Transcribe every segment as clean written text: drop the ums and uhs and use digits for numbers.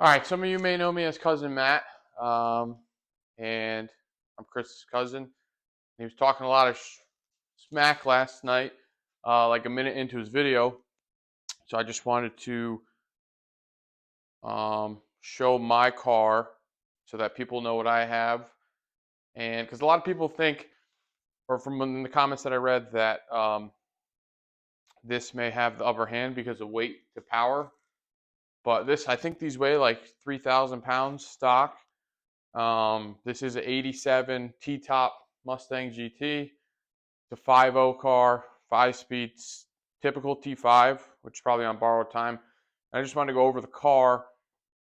All right, some of you may know me as Cousin Matt, and I'm Chris's cousin. He was talking a lot of smack last night, like a minute into his video. So I just wanted to show my car so that people know what I have. And because a lot of people think, or from in the comments that I read, that this may have the upper hand because of weight to power. But I think these weigh like 3,000 pounds stock. This is an 87 T-top Mustang GT. It's a 5.0 car, 5-speed, typical T5, which is probably on borrowed time. I just wanted to go over the car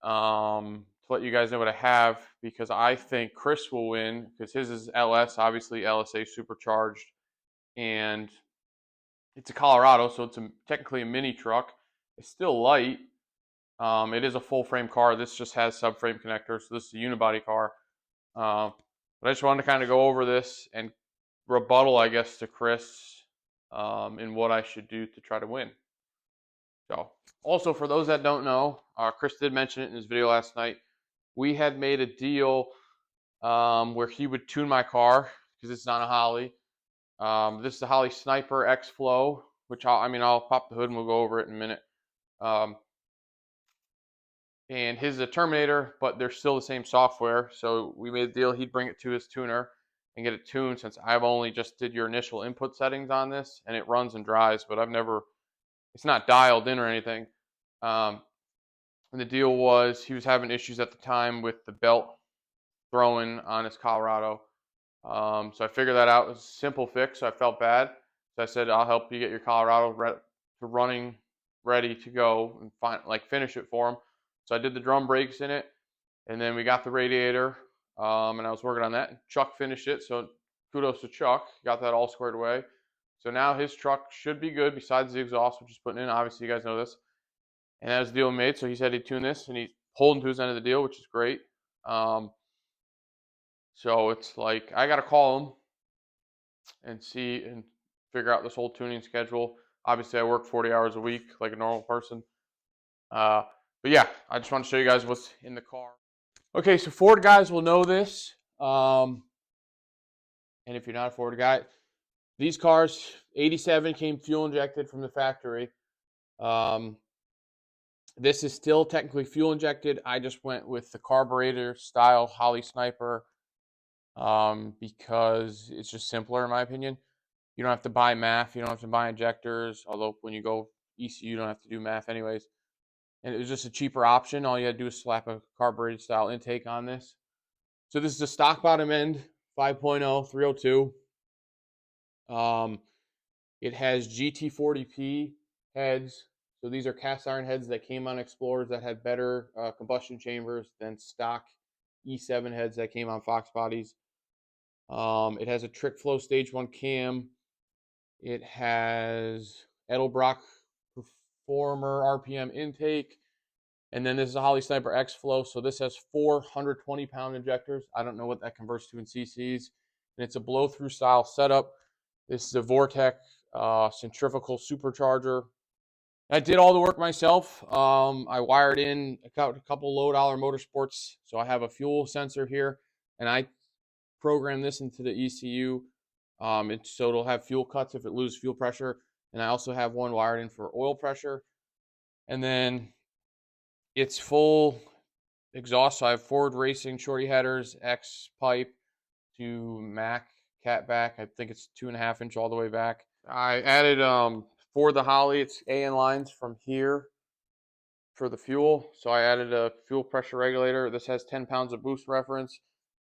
to let you guys know what I have, because I think Chris will win, because his is LS, obviously LSA supercharged, and it's a Colorado, so it's technically a mini truck. It's still light. It is a full frame car. This just has subframe connectors, so this is a unibody car. But I just wanted to kind of go over this and rebuttal, I guess, to Chris in what I should do to try to win. So, also for those that don't know, Chris did mention it in his video last night. We had made a deal where he would tune my car, because it's not a Holly. This is a Holly Sniper X Flow, which I'll pop the hood and we'll go over it in a minute. And his is a Terminator, but they're still the same software. So we made a deal. He'd bring it to his tuner and get it tuned, since I've only just did your initial input settings on this, and it runs and drives, but it's not dialed in or anything. And the deal was, he was having issues at the time with the belt throwing on his Colorado. So I figured that out. It was a simple fix, so I felt bad. So I said, I'll help you get your Colorado to running, ready to go, and finish it for him. So I did the drum brakes in it, and then we got the radiator, and I was working on that. Chuck finished it, so kudos to Chuck. Got that all squared away. So now his truck should be good, besides the exhaust, which is putting in. Obviously, you guys know this. And that was the deal made, so he said he'd tune this, and he's holding to his end of the deal, which is great. So it's like, I got to call him and see and figure out this whole tuning schedule. Obviously, I work 40 hours a week like a normal person. But yeah, I just want to show you guys what's in the car. Okay, so Ford guys will know this. And if you're not a Ford guy, these cars, 87 came fuel injected from the factory. This is still technically fuel injected. I just went with the carburetor style Holly Sniper because it's just simpler in my opinion. You don't have to buy MAF. You don't have to buy injectors. Although when you go ECU, you don't have to do MAF anyways. And it was just a cheaper option. All you had to do is slap a carbureted style intake on this. So this is a stock bottom end 5.0 302. It has GT40P heads. So these are cast iron heads that came on Explorers that had better combustion chambers than stock E7 heads that came on Foxbodies. It has a trick flow stage 1 cam. It has Edelbrock Performer RPM intake. And then this is a Holly Sniper X Flow. So this has 420 pound injectors. I don't know what that converts to in cc's. And it's a blow through style setup. This is a Vortec centrifugal supercharger. I did all the work myself. I wired in a couple low dollar motorsports. So I have a fuel sensor here, and I programmed this into the ECU. So it'll have fuel cuts if it loses fuel pressure. And I also have one wired in for oil pressure. And then it's full exhaust. So I have Ford Racing shorty headers, X pipe to Mac cat back. I think it's 2.5 inch all the way back. I added for the Holly, it's AN lines from here for the fuel. So I added a fuel pressure regulator. This has 10 pounds of boost reference.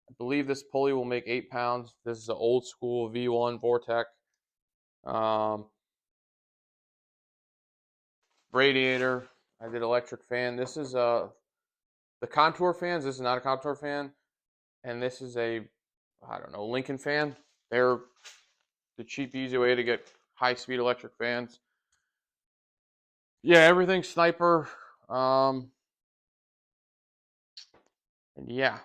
I believe this pulley will make 8 pounds. This is an old school V1 Vortec. Radiator. I did electric fan. This is the contour fans. This is not a contour fan. And this is a, I don't know, Lincoln fan. They're the cheap, easy way to get high-speed electric fans. Yeah, everything's Sniper. And yeah,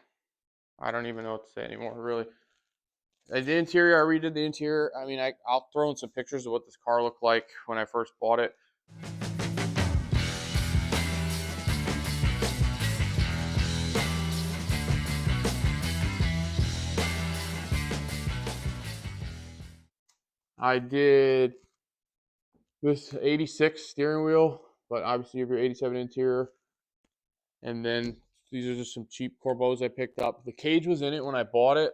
I don't even know what to say anymore, really. The interior, I redid the interior. I mean, I'll throw in some pictures of what this car looked like when I first bought it. I did this 86 steering wheel, but obviously you have your 87 interior. And then these are just some cheap Corbos I picked up. The cage was in it when I bought it.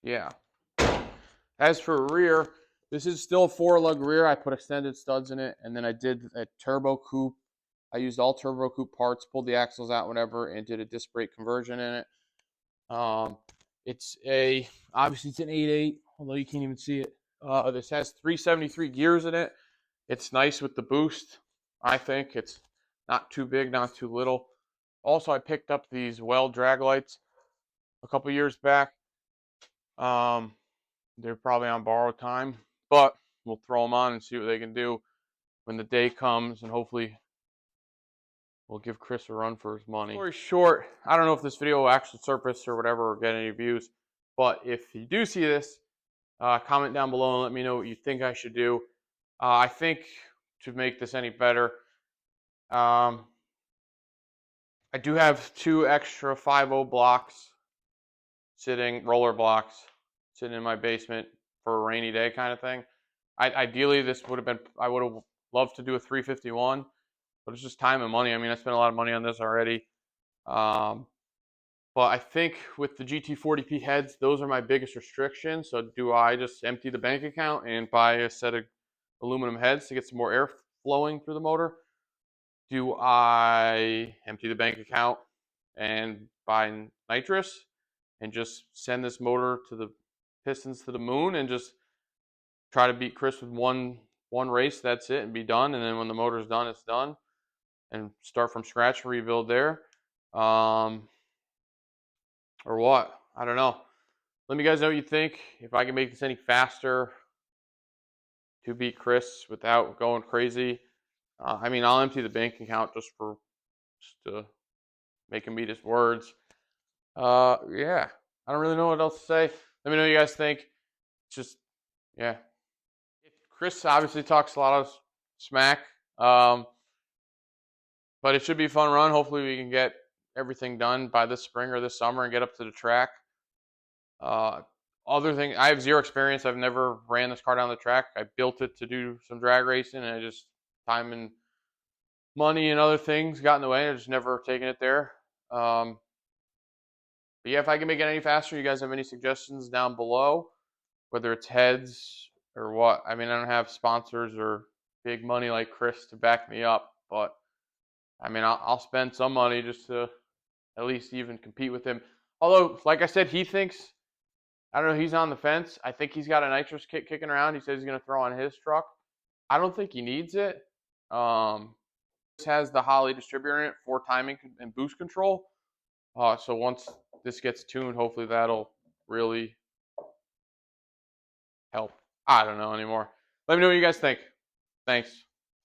Yeah. As for rear, this is still a 4-lug rear. I put extended studs in it, and then I did a turbo coupe. I used all turbo coupe parts, pulled the axles out, whatever, and did a disc brake conversion in it. Obviously it's an 8.8, although you can't even see it. This has 373 gears in it. It's nice with the boost. I think it's not too big, not too little. Also, I picked up these Well drag lights a couple years back. They're probably on borrowed time, but we'll throw them on and see what they can do when the day comes, and hopefully we'll give Chris a run for his money. Story short, I don't know if this video will actually surface or whatever or get any views, but if you do see this, comment down below and let me know what you think I should do. I think to make this any better, I do have 2 extra 5.0 blocks roller blocks sitting in my basement for a rainy day kind of thing. Ideally, this would have been, I would have loved to do a 351, but it's just time and money. I mean, I spent a lot of money on this already. But I think with the GT40P heads, those are my biggest restrictions. So do I just empty the bank account and buy a set of aluminum heads to get some more air flowing through the motor? Do I empty the bank account and buy nitrous and just send this motor to the pistons to the moon and just try to beat Chris with one race, that's it, and be done? And then when the motor's done, it's done, and start from scratch and rebuild there? Or what? I don't know. Let me guys know what you think. If I can make this any faster to beat Chris without going crazy. I mean, I'll empty the bank account just to make him eat his words. Yeah. I don't really know what else to say. Let me know what you guys think. It's just, yeah. Chris obviously talks a lot of smack. But it should be a fun run. Hopefully we can get everything done by this spring or this summer and get up to the track. Other thing, I have 0 experience. I've never ran this car down the track. I built it to do some drag racing, and I just, time and money and other things got in the way. I just never taken it there. But yeah, if I can make it any faster, you guys have any suggestions down below, whether it's heads or what? I mean, I don't have sponsors or big money like Chris to back me up, but I mean, I'll spend some money just to at least even compete with him. Although, like I said, he thinks, I don't know, he's on the fence. I think he's got a nitrous kit kicking around. He says he's going to throw on his truck. I don't think he needs it. This has the Holley distributor in it for timing and boost control. So once this gets tuned, hopefully that'll really help. I don't know anymore. Let me know what you guys think. Thanks.